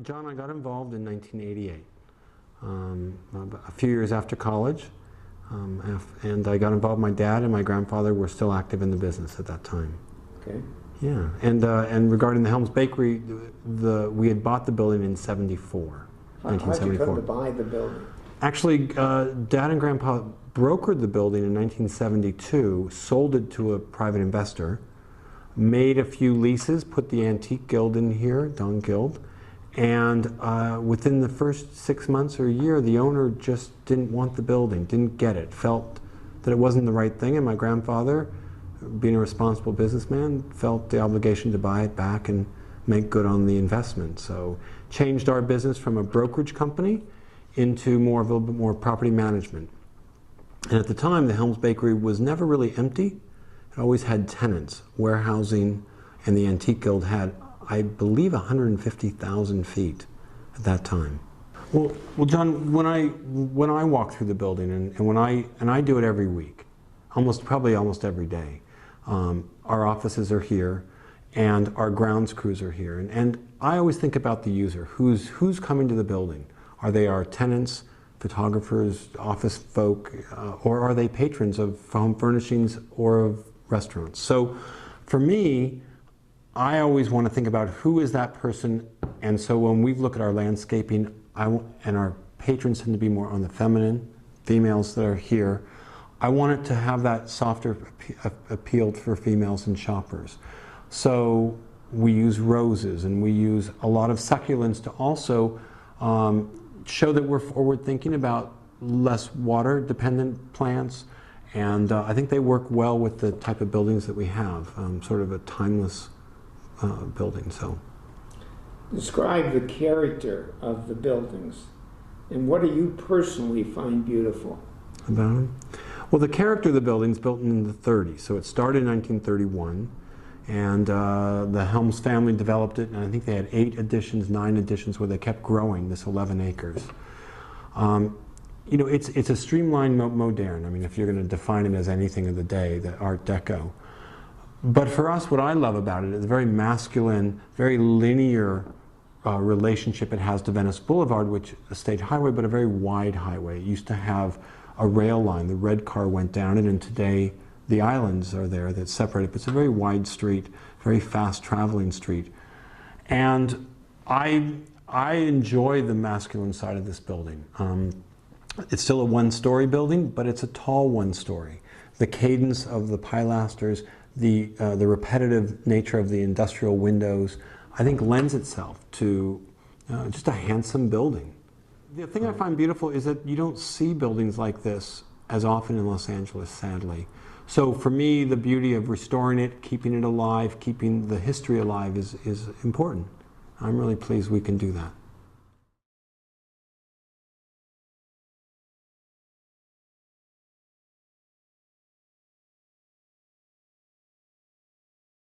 John, I got involved in 1988, a few years after college, and I got involved. My dad and my grandfather were still active in the business at that time. Okay. Yeah, and regarding the Helms Bakery, we had bought the building in 1974. How'd you come to buy the building? Actually, Dad and Grandpa brokered the building in 1972, sold it to a private investor, made a few leases, put the antique guild in here, Don Guild, and within the first 6 months or a year, the owner just didn't want the building, didn't get it, felt that it wasn't the right thing, and my grandfather, being a responsible businessman, felt the obligation to buy it back and make good on the investment. So changed our business from a brokerage company into a little bit more property management. And at the time, the Helms Bakery was never really empty. It always had tenants, warehousing, and the Antique Guild had, I believe, 150,000 feet at that time. Well, John, when I walk through the building, and I do it every week, probably almost every day. Our offices are here, and our grounds crews are here, and I always think about the user. Who's coming to the building? Are they our tenants, photographers, office folk, or are they patrons of home furnishings or of restaurants? So for me, I always want to think about who is that person, and so when we look at our landscaping, and our patrons tend to be more on the feminine, females that are here, I want it to have that softer appeal for females and shoppers. So we use roses, and we use a lot of succulents to also show that we're forward thinking about less water dependent plants, and I think they work well with the type of buildings that we have, sort of a timeless building. So describe the character of the buildings, and what do you personally find beautiful about them? Well, the character of the building is built in the 30s, so it started in 1931, and the Helms family developed it, and I think they had 9 additions, where they kept growing this 11 acres. You know, it's a streamlined modern. I mean, if you're going to define it as anything of the day, the Art Deco. But for us, what I love about it is the very masculine, very linear relationship it has to Venice Boulevard, which is a state highway, but a very wide highway. It used to have a rail line. The red car went down it, and today the islands are there that separate it. But it's a very wide street, very fast traveling street. And I enjoy the masculine side of this building. It's still a one-story building, but it's a tall one-story. The cadence of the pilasters, the repetitive nature of the industrial windows, I think lends itself to just a handsome building. The thing I find beautiful is that you don't see buildings like this as often in Los Angeles, sadly. So for me, the beauty of restoring it, keeping it alive, keeping the history alive is important. I'm really pleased we can do that.